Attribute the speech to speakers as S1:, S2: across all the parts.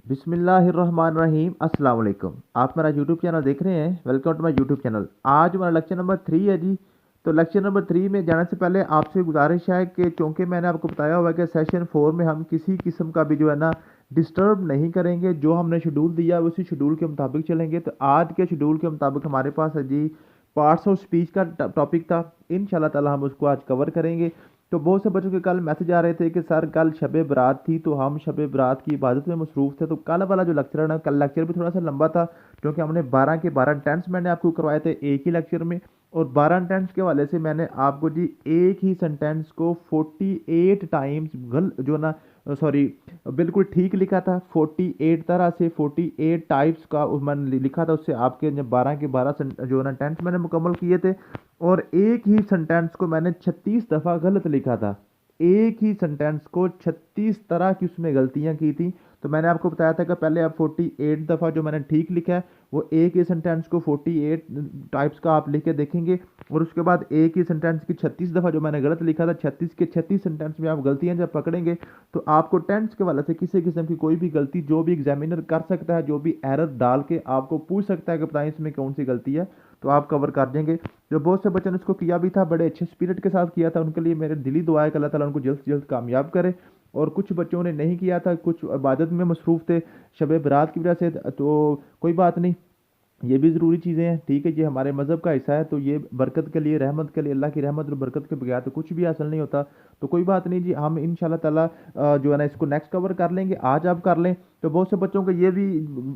S1: बिस्मिल्लाहिर्रहमानिर्रहीम अस्सलाम वालेकुम। आप मेरा यूट्यूब चैनल देख रहे हैं। Welcome to my YouTube channel. आज हमारा लेक्चर नंबर 3 है जी। तो लेक्चर नंबर 3 में जाने से पहले आपसे गुजारिश है कि चूँकि मैंने आपको बताया हुआ है कि सेशन 4 में हम किसी किस्म का भी जो है ना डिस्टर्ब नहीं करेंगे। जो हमने शेड्यूल दिया है उसी शेड्यूल के मुताबिक चलेंगे। तो आज के शेड्यूल के मुताबिक हमारे पास है जी पार्ट्स ऑफ स्पीच का टॉपिक था। इंशाल्लाह ताला हम उसको आज कवर करेंगे। तो बहुत से बच्चों के कल मैसेज आ रहे थे कि सर कल शब बारात थी तो हम शब बारात की इबादत में मसरूफ़ थे। तो कल वाला जो लेक्चर है ना, कल लेक्चर भी थोड़ा सा लंबा था क्योंकि हमने 12 के 12 टेंस मैंने आपको करवाए थे एक ही लेक्चर में। और 12 टेंस के हवाले से मैंने आपको जी एक ही सेंटेंस को 48 टाइम्स गल जो ना सॉरी बिल्कुल ठीक लिखा था। 48 तरह से 48 टाइप्स का मैंने लिखा था। उससे आपके जब 12 के 12 जो ना टेंस मैंने मुकम्मल किए थे। और एक ही सेंटेंस को मैंने 36 दफ़ा गलत लिखा था। एक ही सेंटेंस को 36 तरह की उसमें गलतियां की थी। तो मैंने आपको बताया था कि पहले आप 48 दफ़ा जो मैंने ठीक लिखा है वो एक ही सेंटेंस को 48 टाइप्स का आप लिख के देखेंगे। और उसके बाद एक ही सेंटेंस की 36 दफ़ा जो मैंने गलत लिखा था, 36 के 36 सेंटेंस में आप गलतियां जब पकड़ेंगे तो आपको टेंस के वाले से किसी किस्म की कोई भी गलती जो भी एग्जामिनर कर सकता है, जो भी एरर डाल के आपको पूछ सकता है कि बताएं इसमें कौन सी गलती है, तो आप कवर कर देंगे। जो बहुत से बच्चों ने इसको किया भी था, बड़े अच्छे स्पिरिट के साथ किया था, उनके लिए मेरे दिली दुआ है कि अल्लाह ताला उनको जल्द से जल्द कामयाब करे। और कुछ बच्चों ने नहीं किया था, कुछ इबादत में मसरूफ़ थे शब बारात की वजह से, तो कोई बात नहीं, ये भी ज़रूरी चीज़ें हैं। ठीक है, ये हमारे मज़हब का हिस्सा है। तो ये बरकत के लिए, रहमत के लिए, अल्लाह की रहमत और बरकत के बगैर तो कुछ भी हासिल नहीं होता। तो कोई बात नहीं जी, हम इंशाल्लाह ताला जो है ना इसको नेक्स्ट कवर कर लेंगे। आज आप कर लें। तो बहुत से बच्चों को ये भी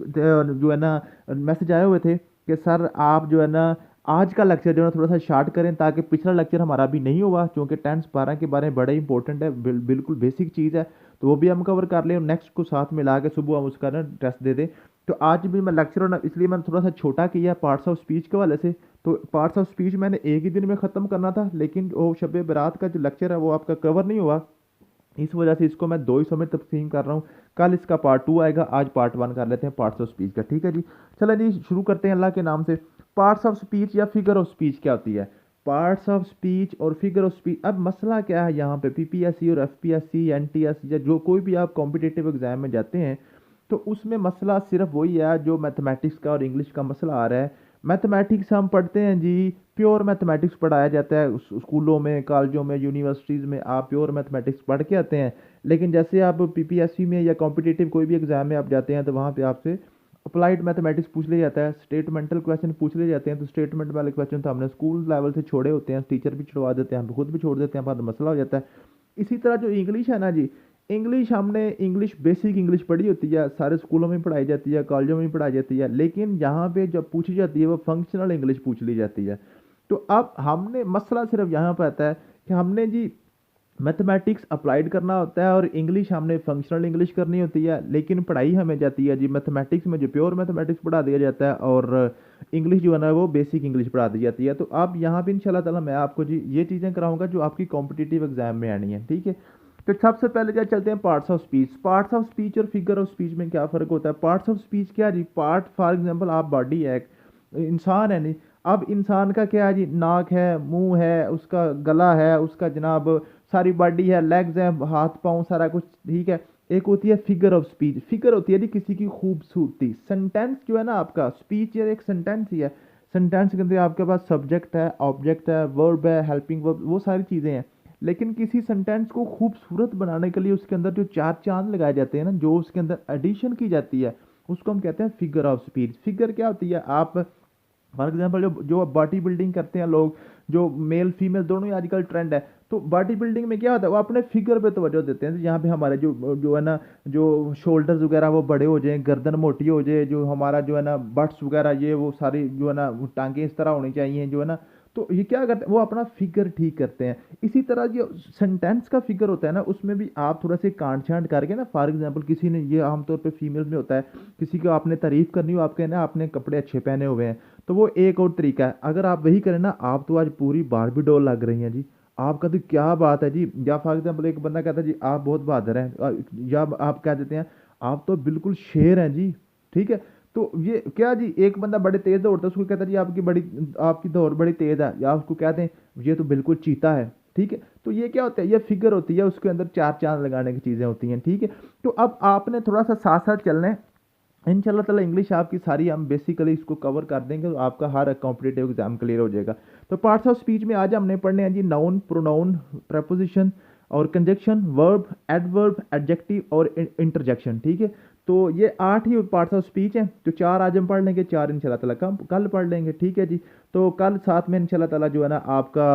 S1: जो है ना मैसेज आए हुए थे कि सर आप जो है ना आज का लेक्चर जो है ना थोड़ा सा शार्ट करें ताकि पिछला लेक्चर हमारा भी नहीं हुआ, क्योंकि टेंस 12 के बारे में बड़ा इंपॉर्टेंट है, बिल्कुल बेसिक चीज़ है। तो वो भी हम कवर कर लें और नेक्स्ट को साथ मिला के सुबह हम उसका ना टेस्ट दे दें। तो आज भी मैं लेक्चर ना इसलिए मैंने थोड़ा सा छोटा किया पार्ट्स ऑफ स्पीच के वाले से। तो पार्ट्स ऑफ स्पीच मैंने एक ही दिन में ख़त्म करना था, लेकिन वो शब बारात का जो लेक्चर है वो आपका कवर नहीं हुआ। इस वजह से इसको मैं दो हिस्सों में तकसीम कर रहा हूँ। कल इसका पार्ट 2 आएगा, आज पार्ट 1 कर लेते हैं पार्ट्स ऑफ स्पीच का। ठीक है जी, चलो जी शुरू करते हैं अल्लाह के नाम से। पार्ट्स ऑफ स्पीच या फिगर ऑफ स्पीच क्या होती है? पार्ट्स ऑफ स्पीच और फिगर ऑफ स्पीच, अब मसला क्या है यहाँ पे, पीपीएससी और एफपीएससी एनटीएस या जो कोई भी आप कॉम्पिटिटिव एग्जाम में जाते हैं तो उसमें मसला सिर्फ वही है जो मैथमेटिक्स का और इंग्लिश का मसला आ रहा है। मैथमेटिक्स हम पढ़ते हैं जी, प्योर मैथमेटिक्स पढ़ाया जाता है स्कूलों में, कॉलेजों में, यूनिवर्सिटीज़ में आप प्योर मैथमेटिक्स पढ़ के आते हैं। लेकिन जैसे आप पीपीएससी में या कॉम्पिटिटिव कोई भी एग्जाम में आप जाते हैं तो वहाँ पे आपसे अप्लाइड मैथमेटिक्स पूछ लिया जाता है, स्टेटमेंटल क्वेश्चन पूछ लिए जाते हैं। तो स्टेटमेंट वाले क्वेश्चन तो हमने स्कूल लेवल से छोड़े होते हैं, टीचर भी छुड़वा देते हैं, हम खुद भी छोड़ देते हैं, हमारा मसला हो जाता है। इसी तरह जो इंग्लिश है ना जी, इंग्लिश हमने इंग्लिश बेसिक इंग्लिश पढ़ी होती है, सारे स्कूलों में पढ़ाई जाती है, कॉलेजों में भी पढ़ाई जाती है, लेकिन यहाँ पे जब पूछी जाती है वो फंक्शनल इंग्लिश पूछ ली जाती है। तो अब हमने मसला सिर्फ यहाँ पर आता है कि हमने जी मैथमेटिक्स अप्लाइड करना होता है और इंग्लिश हमने फंक्शनल इंग्लिश करनी होती है, लेकिन पढ़ाई हमें जाती है जी मैथमेटिक्स में जो प्योर मैथमेटिक्स पढ़ा दिया जाता है और इंग्लिश जो है ना वो बेसिक इंग्लिश पढ़ा दी जाती है। तो अब यहाँ पे इंशाल्लाह ताला मैं आपको जी ये चीज़ें कराऊंगा जो आपकी कॉम्पिटिटिव एग्जाम में आनी है। ठीक है, तो सबसे पहले क्या चलते हैं parts of speech. Parts of speech और फिगर ऑफ स्पीच में क्या फ़र्क होता है? पार्ट्स ऑफ स्पीच क्या जी, पार्ट फॉर एग्जांपल आप बॉडी है, एक इंसान है नहीं, अब इंसान का क्या है जी, नाक है, मुंह है, उसका गला है, उसका जनाब सारी बॉडी है, लेग्स हैं, हाथ पाँव सारा कुछ। ठीक है, एक होती है फिगर ऑफ स्पीच। फिगर होती है जी किसी की खूबसूरती। सेंटेंस जो है ना आपका, स्पीच या एक सेंटेंस ही है। सेंटेंस के अंदर आपके पास सब्जेक्ट है, ऑब्जेक्ट है, वर्ब है, हेल्पिंग वर्ब, वो सारी चीज़ें हैं। लेकिन किसी सेंटेंस को खूबसूरत बनाने के लिए उसके अंदर जो चार चांद लगाए जाते हैं ना, जो उसके अंदर एडिशन की जाती है, उसको हम कहते हैं फिगर ऑफ स्पीच। फिगर क्या होती है? आप फॉर एग्जाम्पल जो जो बॉडी बिल्डिंग करते हैं लोग, जो मेल फीमेल दोनों ही आजकल ट्रेंड है, तो बॉडी बिल्डिंग में क्या होता है वो अपने फिगर पे तवज्जो देते हैं। यहाँ पे हमारे जो जो है ना जो शोल्डर्स वगैरह वो बड़े हो जाएं, गर्दन मोटी हो जाए, जो हमारा जो है ना बट्स वगैरह ये वो सारी जो है ना वो टांगे इस तरह होनी चाहिए जो है ना। तो ये क्या करते हैं, वो अपना फिगर ठीक करते हैं। इसी तरह जो सेंटेंस का फिगर होता है ना, उसमें भी आप थोड़ा से काट छांट करके ना, फॉर एग्जाम्पल किसी ने, ये आमतौर पर फीमेल में होता है, किसी को आपने तारीफ करनी हो, आप कहना आपने कपड़े अच्छे पहने हुए हैं, तो वो एक और तरीका है। अगर आप वही करें ना, आप तो आज पूरी बारबी डॉल लग रही हैं जी, आपका तो क्या बात है जी। या फॉर एग्जाम्पल एक बंदा कहता है जी आप बहुत बहादुर हैं, या आप कह देते हैं आप तो बिल्कुल शेर हैं जी। ठीक है, तो ये क्या जी, एक बंदा बड़े तेज दौड़ता है, उसको कहता है जी आपकी दौड़ बड़ी तेज है, या उसको कहते हैं ये तो बिल्कुल चीता है। ठीक है। तो ये क्या होता है, ये फिगर होती है, उसके अंदर चार चांद लगाने की चीज़ें होती हैं, ठीक है। तो अब आपने थोड़ा सा साथ साथ चलना है, इंशाल्लाह ताला इंग्लिश आपकी सारी हम बेसिकली इसको कवर कर देंगे, तो आपका हर कॉम्पिटेटिव एग्जाम क्लियर हो जाएगा। तो पार्ट्स ऑफ स्पीच में आज हमने पढ़ने हैं जी नाउन, प्रोनाउन, प्रपोजिशन और कंजक्शन, वर्ब, एडवर्ब, एडजेक्टिव और इंटरजेक्शन, ठीक है। तो ये 8 ही पार्ट्स ऑफ स्पीच हैं। तो 4 आज हम पढ़ लेंगे, 4 इंशाल्लाह ताला कल पढ़ लेंगे, ठीक है जी। तो कल साथ में इंशाल्लाह ताला जो है ना आपका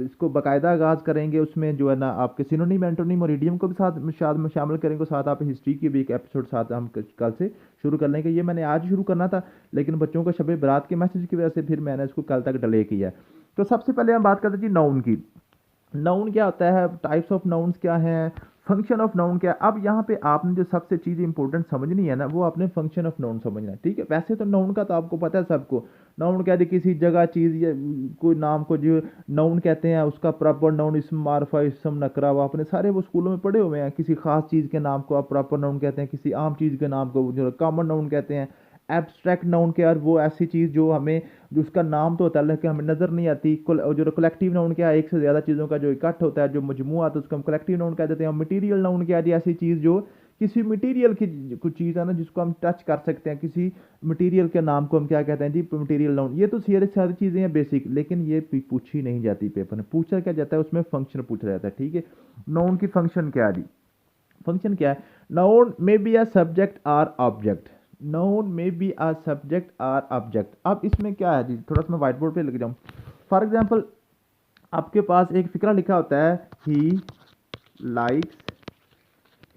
S1: इसको बाकायदा आगाज़ करेंगे, उसमें जो है ना आपके सिनोनिम, एंटोनिम और इडियम को भी साथ में शामिल करेंगे, साथ आप हिस्ट्री की भी एक एपिसोड साथ हम कल से शुरू कर लेंगे। ये मैंने आज शुरू करना था, लेकिन बच्चों को शब बारात के मैसेज की वजह से फिर मैंने इसको कल तक डिले किया है। तो सबसे पहले हम बात करते हैं जी नाउन की। नाउन क्या होता है, टाइप्स ऑफ नाउन्स क्या हैं, फंक्शन ऑफ नाउन क्या है। अब यहाँ पे आपने जो सबसे चीज़ इंपॉर्टेंट समझनी है ना, वो आपने फंक्शन ऑफ नाउन समझना है, ठीक है। वैसे तो नाउन का तो आपको पता है सबको, नाउन क्या है, किसी जगह चीज़ या कोई नाम को जो नाउन कहते हैं, उसका प्रॉपर नाउन, इसम, मारफा, इसम, नकरा, वो अपने सारे वो स्कूलों में पढ़े हुए हैं। किसी खास चीज़ के नाम को आप प्रॉपर नाउन कहते हैं, किसी आम चीज़ के नाम को जो कॉमन नाउन कहते हैं। एब्स्ट्रैक्ट नाउन क्या है, वो ऐसी चीज़ जो हमें, जो उसका नाम तो होता है लेकिन हमें नज़र नहीं आती। जो कलेक्टिव नाउन क्या है, एक से ज़्यादा चीज़ों का जो इकट्ठ होता है, जो मजमूआ आता है, उसको हम कलेक्टिव नाउन कह देते हैं। मटीरियल नाउन क्या है जी, ऐसी चीज़ जो किसी मटीरियल की कुछ चीज़ है ना, जिसको हम टच कर सकते हैं, किसी मटीरियल के नाम को हम क्या कहते हैं जी, मटीरियल नाउन। ये तो सारी चीज़ें हैं बेसिक, लेकिन ये पूछी नहीं जाती पेपर में। पूछा क्या जाता है, उसमें फंक्शन पूछा जाता है, ठीक है। नाउन की फंक्शन क्या है जी, फंक्शन क्या है, noun may be a subject or object, noun may be a subject or object. अब इसमें क्या है जी, थोड़ा सा मैं व्हाइट बोर्ड पे लिख जाऊँ। फॉर एग्जांपल आपके पास एक फिक्रा लिखा होता है, he likes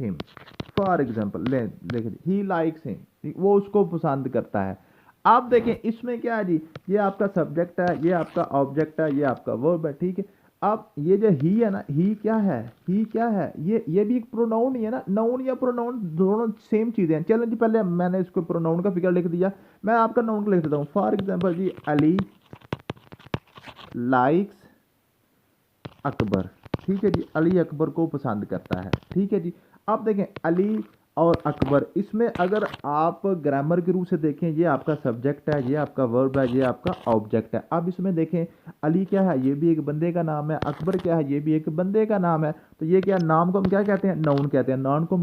S1: him. For example देखिए, ही लाइक्स हिम, वो उसको पसंद करता है। आप देखें इसमें क्या है जी, ये आपका सब्जेक्ट है, ये आपका ऑब्जेक्ट है, ये आपका वर्ब है, ठीक है। अब ये जो ही है ना, ही क्या है, ही क्या है, ये भी एक प्रोनाउन ही है ना। नाउन या प्रोनाउन दोनों सेम चीज़ें हैं। चलें जी, पहले मैंने इसको प्रोनाउन का फिगर लिख दिया, मैं आपका नाउन लिख देता हूँ। फॉर एग्जांपल जी, अली लाइक्स अकबर, ठीक है जी, अली अकबर को पसंद करता है, ठीक है जी। अब देखें अली और अकबर, इसमें अगर आप ग्रामर के रूप से देखें, ये आपका सब्जेक्ट है, ये आपका वर्ब है, ये आपका ऑब्जेक्ट है। अब इसमें देखें अली क्या है, ये भी एक बंदे का नाम है, अकबर क्या है, ये भी एक बंदे का नाम है। तो ये क्या, नाम को हम क्या कहते हैं, नाउन कहते हैं। नाम को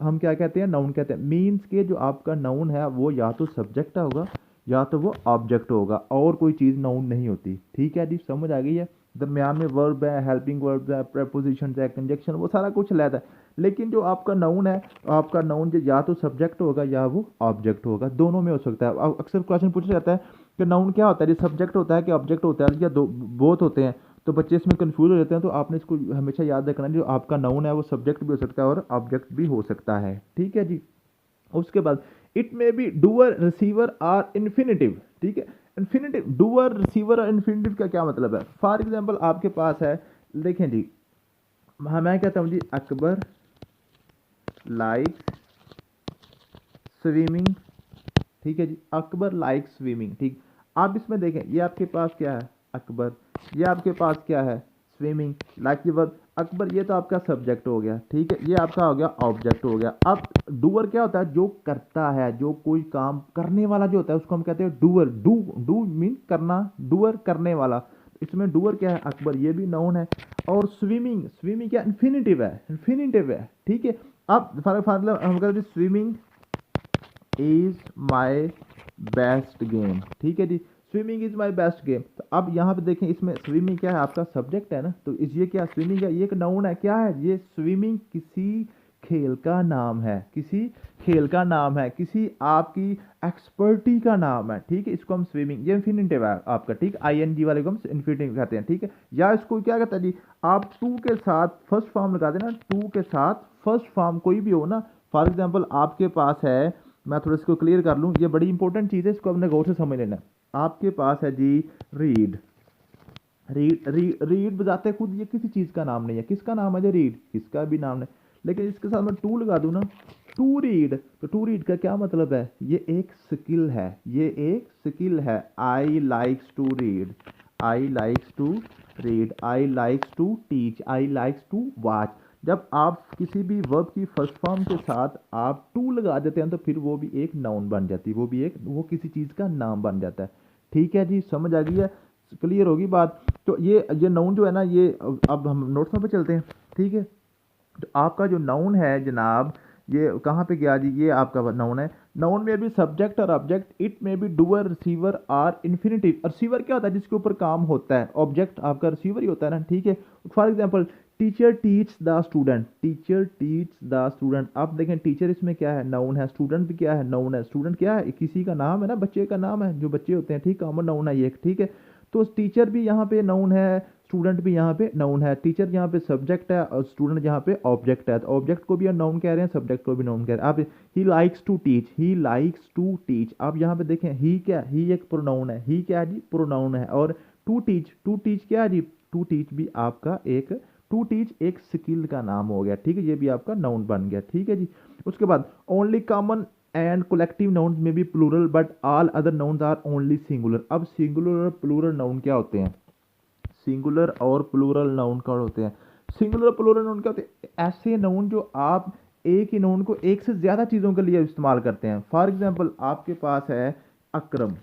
S1: हम क्या कहते हैं, नाउन कहते हैं। मीन्स के जो आपका नाउन है वो या तो सब्जेक्ट होगा या तो वो ऑब्जेक्ट होगा, और कोई चीज़ नाउन नहीं होती, ठीक है जी। समझ आ गई है। दरम्यान में वर्ब है, हेल्पिंग वर्ब है, प्रपोजिशन है, कंजक्शन, वो सारा कुछ लेता है। लेकिन जो आपका नाउन है, आपका नाउन जो या तो सब्जेक्ट होगा या वो ऑब्जेक्ट होगा, दोनों में हो सकता है। अब अक्सर क्वेश्चन पूछा जाता है कि नाउन क्या होता है, जो सब्जेक्ट होता है कि ऑब्जेक्ट होता है, या दो बोथ होते हैं। तो बच्चे इसमें कंफ्यूज हो जाते हैं। तो आपने इसको हमेशा याद रखना, जो आपका नाउन है वो सब्जेक्ट भी हो सकता है और ऑब्जेक्ट भी हो सकता है, ठीक है जी। उसके बाद it may be doer, receiver or infinitive, ठीक है। इन्फिनेटिव, डूअर, रिसीवर और इन्फिनेटिव का क्या मतलब है। फॉर एग्जांपल आपके पास है, देखें जी, मैं कहता हूँ जी, अकबर लाइक्स स्विमिंग, ठीक है जी, अकबर लाइक्स स्विमिंग, ठीक। आप इसमें देखें, ये आपके पास क्या है, अकबर, ये आपके पास क्या है, स्विमिंग, लाइक ये वर्ब, अकबर ये तो आपका सब्जेक्ट हो गया, ठीक है, ये आपका हो गया ऑब्जेक्ट हो गया। अब डूअर क्या होता है, जो करता है, जो कोई काम करने वाला जो होता है उसको हम कहते हैं डूअर। डू मीन करना, डूअर करने वाला। इसमें डूअर क्या है, अकबर, ये भी नाउन है। और स्विमिंग, स्विमिंग क्या, इन्फिनिटिव है, इन्फिनिटिव है, ठीक है। अब फॉर हम कहते हैं swimming is my best game, ठीक है जी, swimming is my best game. तो अब यहाँ पे देखें, इसमें स्विमिंग क्या है, आपका सब्जेक्ट है ना, तो इस ये क्या, स्विमिंग है, ये एक नाउन है, क्या है ये, स्विमिंग किसी खेल का नाम है, किसी खेल का नाम है, किसी आपकी एक्सपर्टी का नाम है, ठीक है। इसको हम स्विमिंग, ये इन्फिनिटिव है आपका, ठीक, आईएनजी वाले को हम इन्फिनिटिव कहते हैं, ठीक है। या इसको क्या कहता है जी, आप टू के साथ फर्स्ट फॉर्म लगा देना, टू के साथ फर्स्ट फॉर्म कोई भी हो ना। फॉर एग्जाम्पल आपके पास है, मैं थोड़ा इसको क्लियर कर लूँ, ये बड़ी इंपॉर्टेंट चीज़ है, इसको अपने गौर से समझ लेना। आपके पास है जी रीड, रीड बजाते खुद ये किसी चीज़ का नाम नहीं है, किसका नाम है जी, रीड, किसका भी नाम नहीं। लेकिन इसके साथ मैं टू लगा दूँ ना, टू रीड, तो टू रीड का क्या मतलब है, ये एक स्किल है, ये एक स्किल है। I likes to read, I likes to read, I likes to teach, I likes to watch. जब आप किसी भी वर्ब की फर्स्ट फॉर्म के साथ आप टू लगा देते हैं तो फिर वो भी एक नाउन बन जाती है, वो भी एक, वो किसी चीज़ का नाम बन जाता है, ठीक है जी। समझ आ गई है। क्लियर होगी बात। तो ये नाउन जो है ना, ये अब हम नोट्स पे चलते हैं, ठीक है। तो आपका जो नाउन है जनाब, ये कहाँ पे गया जी, ये आपका नाउन है। नाउन में भी सब्जेक्ट और ऑब्जेक्ट, इट में भी doer, receiver or infinitive. Receiver क्या होता है, जिसके ऊपर काम होता है। ऑब्जेक्ट आपका रिसीवर ही होता है ना, ठीक है। For example teacher teach the student, teacher teach the student. आप देखें टीचर इसमें क्या है, नाउन है। स्टूडेंट भी क्या है, नाउन है। स्टूडेंट क्या है, किसी का नाम है ना, बच्चे का नाम है, जो बच्चे होते हैं, ठीक, कॉमन नाउन है ये, ठीक है। तो टीचर भी यहाँ पे नाउन है, स्टूडेंट भी यहाँ पे नाउन है। टीचर यहाँ पे सब्जेक्ट है और स्टूडेंट यहाँ पे ऑब्जेक्ट है। तो ऑब्जेक्ट को भी हम नाउन कह रहे हैं, सब्जेक्ट को भी नाउन कह रहे हैं। आप he likes to teach, he likes to teach. आप यहाँ पे देखें ही क्या, ही एक प्रोनाउन है, ही क्या है जी, प्रोनाउन है। और टू टीच, टू टीच क्या है जी, टू टीच भी आपका एक, टू टीच एक स्किल का नाम हो गया, ठीक है। ये भी आपका नाउन बन गया, ठीक है जी। उसके बाद only common and collective nouns में भी plural but all other nouns are only singular. अब सिंगुलर और प्लूरल नाउन क्या होते हैं, सिंगुलर और प्लूरल नाउन क्या होते हैं। सिंगुलर प्लूरल नाउन क्या होते हैं, ऐसे नाउन जो आप एक ही नाउन को एक से ज़्यादा चीज़ों के लिए इस्तेमाल करते हैं। फॉर एग्जांपल आपके पास है अकरम,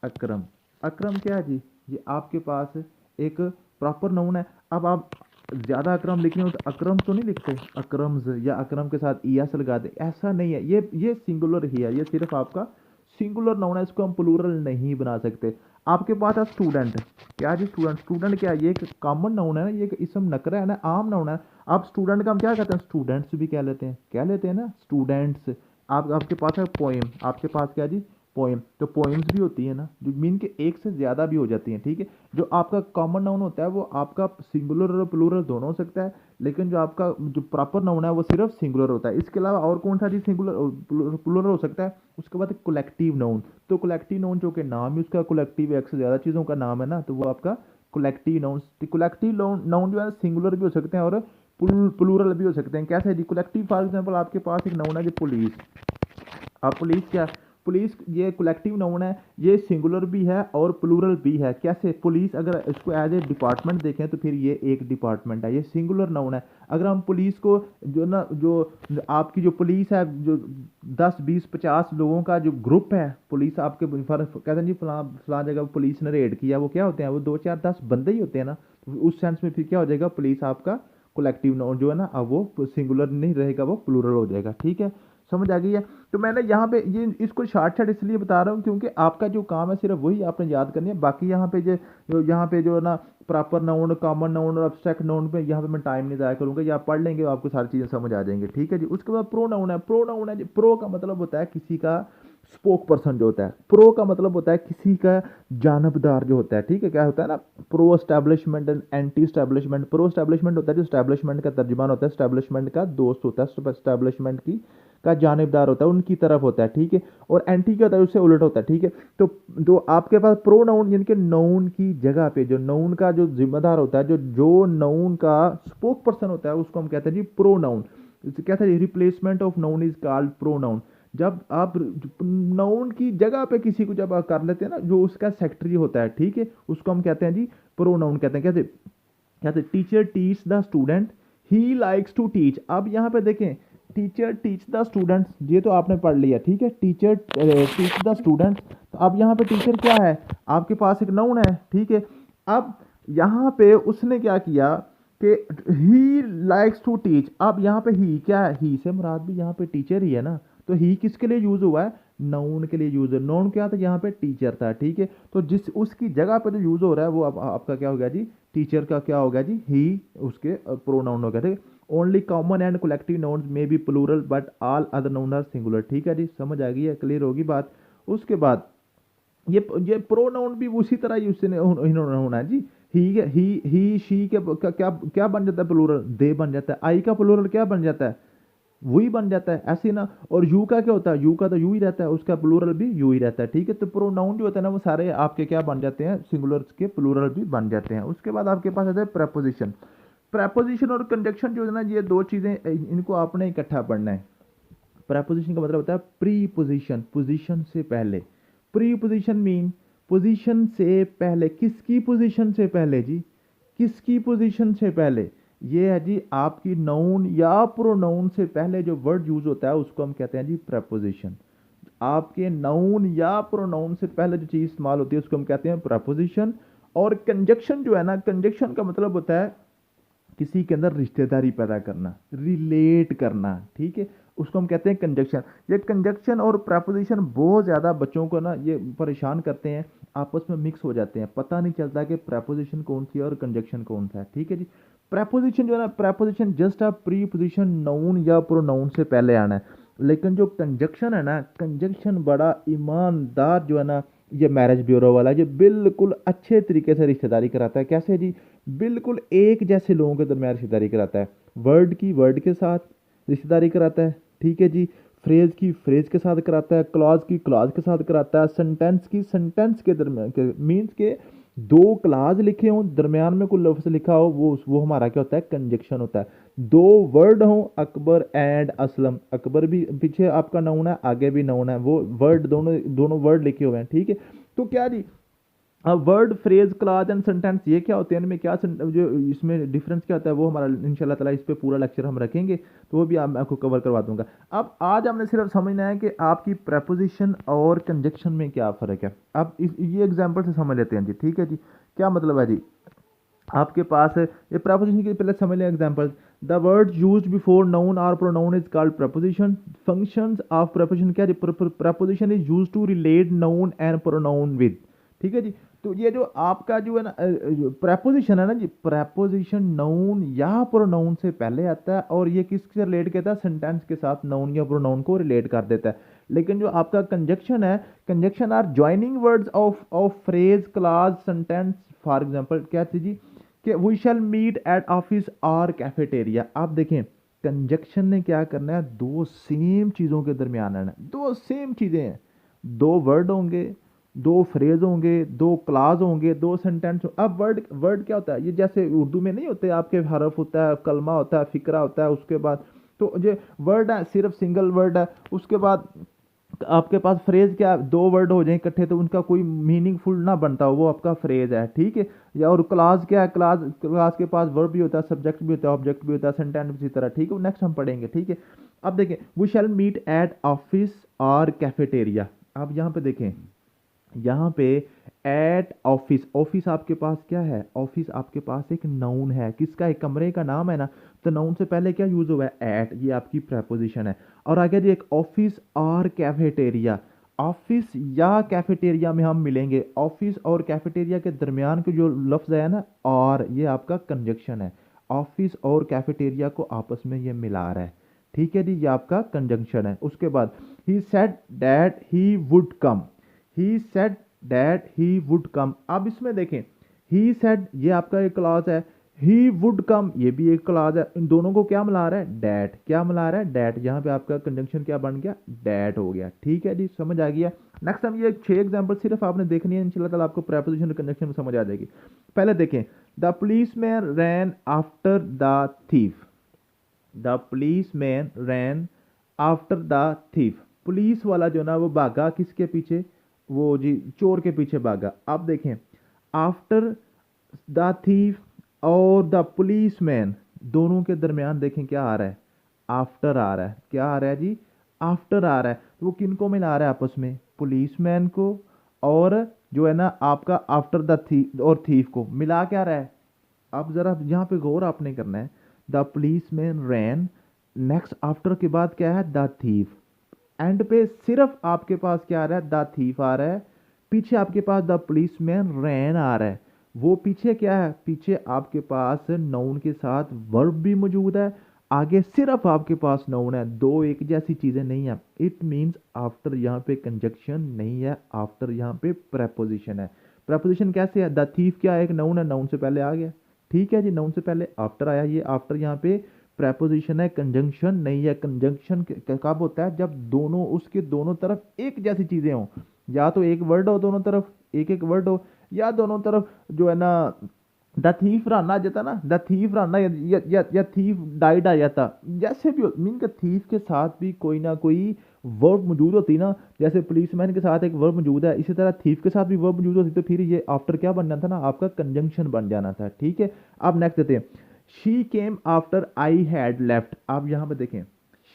S1: अकरम, अकरम क्या है जी, ये आपके पास एक प्रॉपर नाउन है। अब आप ज़्यादा अकरम लिखने हो तो अकरम तो नहीं लिखते, अकरम्स, या अकरम के साथ ईएस लगा दे, ऐसा नहीं है। ये सिंगुलर ही है, ये सिर्फ आपका सिंगुलर नाउन है, इसको हम प्लूरल नहीं बना सकते। आपके पास है स्टूडेंट, क्या जी, स्टूडेंट, स्टूडेंट क्या है, ये एक कॉमन नाउन है ना, ये एक इसम नकरा है ना, आम नाउन है। आप स्टूडेंट का हम क्या कहते हैं, स्टूडेंट्स भी कह लेते हैं, कह लेते हैं ना, स्टूडेंट्स। आपके पास है पोएम, आपके पास क्या जी, पोएम। तो पोएम्स भी होती है ना, जो मीन के एक से ज़्यादा भी हो जाती हैं, ठीक है। जो आपका कॉमन नाउन होता है वो आपका सिंगुलर और प्लूरल दोनों हो सकता है, लेकिन जो आपका जो प्रॉपर नाउन है वो सिर्फ सिंगुलर होता है। इसके अलावा और कौन सा चीज़ सिंगुलर प्लूरल हो सकता है। उसके बाद कलेक्टिव नाउन, तो कलेक्टिव नाउन जो कि नाम ही उसका कलेक्टिव, एक से ज़्यादा चीज़ों का नाम है ना, तो वो आपका कलेक्टिव नाउन। कलेक्टिव नाउन जो है सिंगुलर भी हो सकते हैं और प्लूरल भी हो सकते हैं। कैसे जी, कलेक्टिव फॉर एग्जाम्पल आपके पास एक नाउन है जो पुलिस। अब पुलिस क्या, पुलिस ये कलेक्टिव नाउन है, ये सिंगुलर भी है और प्लूरल भी है। कैसे, पुलिस अगर इसको एज ए डिपार्टमेंट देखें तो फिर ये एक डिपार्टमेंट है, ये सिंगुलर नाउन है। अगर हम पुलिस को जो ना, जो आपकी जो पुलिस है, जो 10 20 50 लोगों का जो ग्रुप है, पुलिस आपके कहते हैं जी फलां फलां जगह पुलिस ने रेड किया, वो क्या होते हैं, वो 2 4 10 बंदे ही होते हैं ना। तो उस सेंस में फिर क्या हो जाएगा, पुलिस आपका कलेक्टिव नाउन जो है ना, अब वो सिंगुलर नहीं रहेगा, वो प्लूरल हो जाएगा, ठीक है। समझ आ गई है। तो मैंने यहाँ पे ये इसको शॉर्ट इसलिए बता रहा हूँ क्योंकि आपका जो काम है सिर्फ वही आपने याद करनी है। बाकी यहाँ पे जो है ना, प्रॉपर नाउन, कॉमन नाउन और अब्स्ट्रैक्ट नाउन पे यहाँ पे मैं टाइम नहीं ज़ाया करूँगा, या आप पढ़ लेंगे आपको सारी चीज़ें समझ आ जाएंगी, ठीक है जी। उसके बाद प्रो नाउन है, प्रो नाउन है जी, प्रो का मतलब होता है किसी का स्पोक पर्सन जो होता है। प्रो का मतलब होता है किसी का जानबदार जो होता है, ठीक है। क्या होता है ना, pro establishment and anti establishment. Pro establishment होता है जो एस्टैब्लिशमेंट का तर्जुमान होता है, एस्टैब्लिशमेंट का दोस्त होता है, एस्टैब्लिशमेंट की का जानिबदार होता है, उनकी तरफ होता है, ठीक है। और एंटी क्या होता है, उससे उलट होता है, ठीक है। तो जो आपके पास प्रो नाउन, यानी कि नाउन की जगह पे जो नाउन का जो जिम्मेदार होता है, जो जो नाउन का स्पोक पर्सन होता है, उसको हम कहते हैं जी प्रो नाउन। कहते हैं replacement of noun is called pro noun. जब आप नाउन की जगह पे किसी को जब आप कर लेते हैं ना, जो उसका सेक्रेटरी होता है, ठीक है, उसको हम कहते हैं जी प्रो नाउन कहते हैं। कैसे, कहते teacher teach the student, he likes to teach. अब यहाँ पे देखें, टीचर टीच द स्टूडेंट, ये तो आपने पढ़ लिया, ठीक है, टीचर टीच द स्टूडेंट। तो अब यहाँ पे टीचर क्या है, आपके पास एक नाउन है, ठीक है। अब यहाँ पे उसने क्या किया कि ही लाइक्स टू टीच। अब यहाँ पे ही क्या है, ही से मुराद भी यहाँ पे टीचर ही है ना। तो ही किसके लिए यूज हुआ है, नाउन के लिए यूज है। नाउन क्या था, यहाँ पे टीचर था, ठीक है। तो जिस उसकी जगह पे जो यूज हो रहा है वो अब आपका क्या हो गया जी, टीचर का क्या हो गया जी, ही उसके प्रोनाउन हो गया, ठीक है। Only common and collective nouns में be plural but all other noun are singular, ठीक है जी। समझ आ गई है, क्लियर होगी बात। उसके बाद ये प्रोनाउन भी उसी तरह ही उसने इन्होंने होना है जी। ही शी के क्या क्या बन जाता है प्लूरल, दे बन जाता है। आई का प्लूरल क्या बन जाता है, वही बन जाता है, ऐसे ना। और यू का क्या होता है, यू का तो यू ही रहता है, उसका प्लूरल भी यू ही रहता है, ठीक है। तो प्रोनाउन जो होता है ना, वो सारे आपके क्या बन जाते हैं, सिंगुलर के प्लूरल भी बन जाते हैं। उसके बाद आपके पास आता है प्रेपोजिशन। प्रेपोजिशन और कंजक्शन जो है ना, ये दो चीज़ें, इनको आपने इकट्ठा पढ़ना है। प्रेपोजिशन का मतलब होता है प्री पोजिशन, पोजिशन से पहले। प्री पोजिशन मीन पोजिशन से पहले, किसकी पोजिशन से पहले जी, किसकी पोजिशन से पहले, ये है जी आपकी नाउन या प्रोनाउन से पहले जो वर्ड यूज होता है उसको हम कहते हैं जी प्रेपोजिशन। आपके नाउन या प्रोनाउन से पहले जो चीज़ इस्तेमाल होती है उसको हम कहते हैं प्रेपोजिशन। और कंजक्शन जो है ना, कंजक्शन का मतलब होता है किसी के अंदर रिश्तेदारी पैदा करना, रिलेट करना, ठीक है, उसको हम कहते हैं कंजक्शन। ये कंजक्शन और प्रेपोजिशन बहुत ज़्यादा बच्चों को ना ये परेशान करते हैं, आपस में मिक्स हो जाते हैं, पता नहीं चलता कि प्रेपोजिशन कौन सी है और कंजक्शन कौन सा है, ठीक है जी। प्रेपोजिशन जो है ना, preposition just a preposition noun या प्रोनाउन से पहले आना है, लेकिन जो कंजक्शन है ना, कंजक्शन बड़ा ईमानदार जो है ना, ये मैरिज ब्यूरो वाला, ये बिल्कुल अच्छे तरीके से रिश्तेदारी कराता है। कैसे जी? बिल्कुल एक जैसे लोगों के दरमियान रिश्तेदारी कराता है। वर्ड की वर्ड के साथ रिश्तेदारी कराता है, ठीक है जी। फ्रेज की फ्रेज के साथ कराता है, क्लॉज की क्लॉज के साथ कराता है, सेंटेंस की सेंटेंस के दरमियान के मीन्स के दो क्लाज लिखे हों, दरमियान में कोई लफ्ज लिखा हो, वो हमारा क्या होता है? कंजक्शन होता है। दो वर्ड हों, अकबर एंड असलम, अकबर भी पीछे आपका नाउन है, आगे भी नाउन है, वो वर्ड दोनों दोनों वर्ड लिखे हुए हैं, ठीक है। तो क्या जी, अब word phrase clause and sentence ये क्या होते हैं, इनमें क्या जो इसमें डिफरेंस क्या होता है, वो हमारा इंशाल्लाह ताला इस पे पूरा लेक्चर हम रखेंगे, तो वो भी मैं आपको कवर करवा दूंगा। अब आज हमने सिर्फ समझना है कि आपकी प्रेपोजिशन और कंजक्शन में क्या फ़र्क है। अब ये एग्जांपल से समझ लेते हैं जी, ठीक है जी। क्या मतलब है जी? आपके पास है ये प्रेपोजिशन की, पहले समझ लें example. The word used before noun और pronoun is called preposition. Functions of preposition क्या? Preposition is used to relate noun and pronoun with, ठीक है जी। तो ये जो आपका जो है ना प्रेपोजिशन है ना जी, प्रेपोजिशन नाउन या प्रोनाउन से पहले आता है और ये किससे रिलेट करता है? सेंटेंस के साथ नाउन या प्रोनाउन को रिलेट कर देता है। लेकिन जो आपका कंजक्शन है, conjunction are joining words of phrase clause sentence. For example क्या थी जी कि we shall meet at office और कैफेटेरिया। आप देखें कंजक्शन ने क्या करना है, दो सेम चीज़ों के दरमियान आना है, दो सेम चीज़ें हैं, दो वर्ड होंगे, दो फ्रेज होंगे, दो क्लाज होंगे, दो सेंटेंस। अब वर्ड वर्ड क्या होता है? ये जैसे उर्दू में नहीं होते आपके हरफ होता है, कलमा होता है, फिक्रा होता है, उसके बाद तो जो वर्ड है सिर्फ सिंगल वर्ड है, उसके बाद आपके पास फ्रेज क्या, दो वर्ड हो जाए इकट्ठे तो उनका कोई मीनिंगफुल ना बनता हो, वो आपका फ्रेज है, ठीक है। या और क्लास क्या है? क्लास क्लास के पास वर्ब भी होता है, सब्जेक्ट भी होता है, ऑब्जेक्ट भी होता है, सेंटेंस भी इसी तरह, ठीक है। नेक्स्ट हम पढ़ेंगे, ठीक है। अब देखें we shall meet at office और कैफेटेरिया। अब यहाँ पे देखें, यहाँ पे एट ऑफिस, ऑफिस आपके पास क्या है? ऑफिस आपके पास एक नाउन है, किसका? एक कमरे का नाम है ना, तो नाउन से पहले क्या यूज हुआ है? एट, ये आपकी प्रेपोजिशन है। और आगे जी एक ऑफिस और कैफेटेरिया, ऑफिस या कैफेटेरिया में हम मिलेंगे, ऑफिस और कैफेटेरिया के दरमियान के जो लफ्ज है ना, और ये आपका कंजक्शन है, ऑफिस और कैफेटेरिया को आपस में ये मिला रहा है, ठीक है जी, ये आपका कंजंक्शन है। उसके बाद he said that he would come, he said that he would come. अब इसमें देखें ही सेड ये आपका एक क्लॉज है, ही वुड कम ये भी एक क्लॉज है, इन दोनों को क्या मिला रहा है? डैट, क्या मिला रहा है? डैट। यहाँ पे आपका कंजंक्शन क्या बन गया? डैट हो गया, ठीक है जी, समझ आ गया। नेक्स्ट हम ये 6 एग्जांपल सिर्फ आपने देखनी है, इंशाल्लाह ताला आपको प्रेपोजिशन और कंजंक्शन में समझ आ जाएगी। पहले देखें, the police man rain after the thief, the police man rain after the thief. Police वाला जो ना वो भागा किसके पीछे? वो जी चोर के पीछे भागा। अब देखें आफ्टर द थीफ और द पुलिस मैन, दोनों के दरमियान देखें क्या आ रहा है? आफ्टर आ रहा है। क्या आ रहा है जी? आफ्टर आ रहा है। तो वो किन को मिला रहा है आपस में? पुलिस मैन को और जो है ना आपका आफ्टर द थीफ और थीफ को मिला क्या रहा है? अब जरा यहाँ पे गौर आपने करना है। The police man ran, next after के बाद क्या है? द थीफ, एंड पे सिर्फ आपके पास क्या आ रहा है? द थीफ आ रहा है, पीछे आपके पास द पुलिस मैन रैन आ रहा है। वो पीछे क्या है? पीछे आपके पास नाउन के साथ वर्ब भी मौजूद है, आगे सिर्फ आपके पास नाउन है, दो एक जैसी चीजें नहीं है। इट मींस आफ्टर यहाँ पे कंजक्शन नहीं है, आफ्टर यहाँ पे प्रेपोजिशन है। प्रेपोजिशन कैसे है? द थीफ क्या है? एक नाउन है, नाउन से पहले आ गया, ठीक है जी, नाउन से पहले आफ्टर आया, ये आफ्टर यहाँ पे प्रेपोजिशन है, कंजंक्शन नहीं है। कंजंक्शन कब होता है? जब दोनों उसके दोनों तरफ एक जैसी चीजें हों, या तो एक वर्ड हो दोनों तरफ, एक एक वर्ड हो, या दोनों तरफ जो है ना द थीफ रन आ जाता ना, द थीफ रन या थीफ डाइड आ जाता, जैसे भी मीन का थीफ के साथ भी कोई ना कोई वर्ब मौजूद होती ना, जैसे पुलिसमैन के साथ एक वर्ब मौजूद है, इसी तरह थीफ के साथ भी वर्ब मौजूद होती, तो फिर ये आफ्टर क्या बन जाता ना? आपका कंजंक्शन बन जाना था, ठीक है। अब नेक्स्ट देते हैं, she came after I had left. अब यहाँ पे देखें,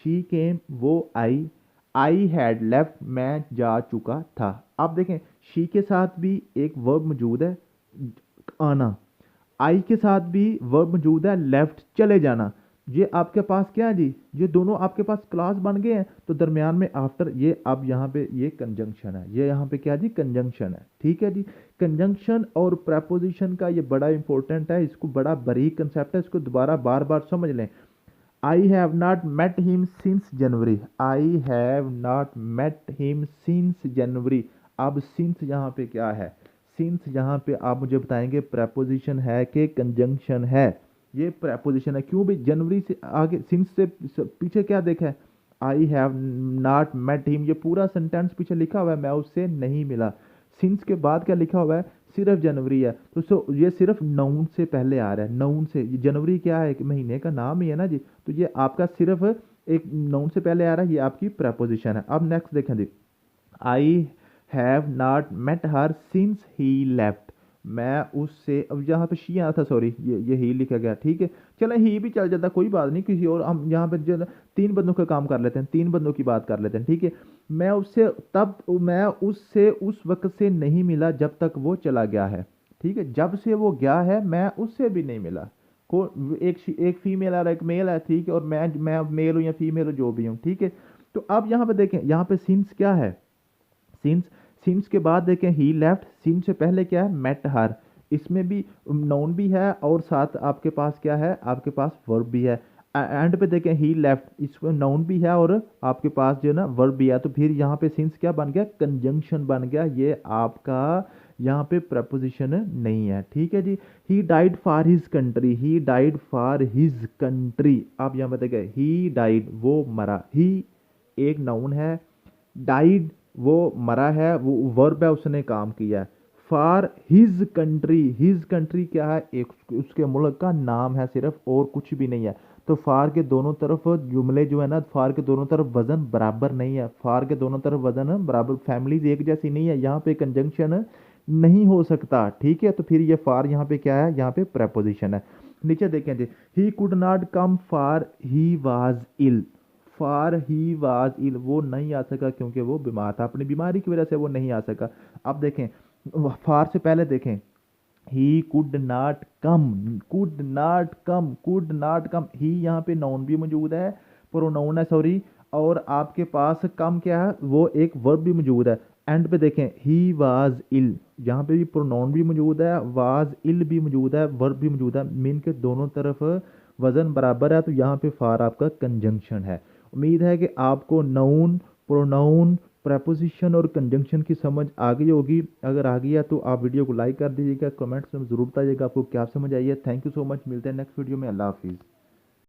S1: शी केम वो आई हैड लेफ्ट मैं जा चुका था। अब देखें शी के साथ भी एक वर्ब मौजूद है, आना, आई के साथ भी वर्ब मौजूद है लेफ्ट चले जाना। ये आपके पास क्या है जी, ये दोनों आपके पास क्लास बन गए हैं, तो दरमियान में आफ्टर ये अब यहाँ पे ये कंजंक्शन है, ये यहाँ पे क्या जी कंजंक्शन है। ठीक है जी, कंजंक्शन और प्रेपोजिशन का ये बड़ा इंपॉर्टेंट है, इसको बड़ा बारीक कंसेप्ट है, इसको दोबारा बार बार समझ लें। I have not met him since January, I have not met him since January. अब सिंस यहाँ पे क्या है, सिंस यहाँ पे आप मुझे बताएंगे प्रेपोजिशन है कि कंजंक्शन है। ये प्रेपोजिशन है, क्यों भी जनवरी से आगे सिंस से पीछे क्या देखा है, I have not met him, ये पूरा सेंटेंस पीछे लिखा हुआ है मैं उससे नहीं मिला। सिंस के बाद क्या लिखा हुआ है, सिर्फ जनवरी है, तो ये सिर्फ नाउन से पहले आ रहा है, नाउन से। ये जनवरी क्या है, एक महीने का नाम ही है ना जी, तो ये आपका सिर्फ एक नाउन से पहले आ रहा है, ये आपकी प्रेपोजिशन है। अब नेक्स्ट देखें जी, I have not met her since he left, मैं उससे, अब यहाँ पे शी आया था, सॉरी ये ही लिखा गया, ठीक है चलो ही भी चल जाता, कोई बात नहीं, किसी और हम यहाँ पे जो तीन बंदों का काम कर लेते हैं, तीन बंदों की बात कर लेते हैं, ठीक है। मैं उससे उस वक्त से नहीं मिला जब तक वो चला गया है, ठीक है, जब से वो गया है मैं उससे भी नहीं मिला। को एक फीमेल है और एक मेल है, ठीक है, और मैं मेल हूँ या फीमेल हूँ जो भी हूँ, ठीक है। तो अब यहाँ पे देखें, यहाँ पे सिंस क्या है, सिंस, सिंस के बाद देखें ही लेफ्ट, सिंस से पहले क्या है मेट हर, इसमें भी नाउन भी है और साथ आपके पास क्या है, आपके पास वर्ब भी है। एंड पे देखें ही लेफ्ट, इसमें नाउन भी है और आपके पास जो है ना वर्ब भी है, तो फिर यहाँ पे सिंस क्या बन गया, कंजंक्शन बन गया, ये आपका यहाँ पे प्रपोजिशन नहीं है, ठीक है जी। He died for his country, he died for his country, आप यहाँ पे देखें ही डाइड वो मरा, ही एक नाउन है, डाइड वो मरा है, वो वर्ब है उसने काम किया है। फॉर हिज कंट्री क्या है, एक उसके मुल्क का नाम है सिर्फ और कुछ भी नहीं है। तो फार के दोनों तरफ जुमले जो है ना, फार के दोनों तरफ वजन बराबर नहीं है, फार के दोनों तरफ वजन बराबर, फैमिलीज एक जैसी नहीं है, यहाँ पे कंजंक्शन नहीं हो सकता, ठीक है। तो फिर ये फार यहाँ पे क्या है, यहाँ पे प्रेपोजिशन है। नीचे देखें जी, he could not come for he was ill, for he was ill, वो नहीं आ सका क्योंकि वो बीमार था, अपनी बीमारी की वजह से वो नहीं आ सका। अब देखें फार से पहले देखें, he could not come, could not come, could not come, he यहाँ पे नाउन भी मौजूद है, प्रोनाउन है सॉरी, और आपके पास कम क्या है, वो एक वर्ब भी मौजूद है। एंड पे देखें ही वाज इल, यहाँ पे भी प्रोनाउन भी मौजूद है, वाज इल भी मौजूद है, वर्ब भी मौजूद है, मीन के दोनों तरफ वजन बराबर है, तो यहाँ पे फार आपका कंजंक्शन है। उम्मीद है कि आपको नाउन, प्रोनाउन, प्रेपोजिशन और कंजंक्शन की समझ आ गई होगी। अगर आ गई है तो आप वीडियो को लाइक कर दीजिएगा, कमेंट्स में ज़रूर बताइएगा आपको क्या समझ आई है। थैंक यू सो मच, मिलते हैं नेक्स्ट वीडियो में, अल्लाह हाफिज़।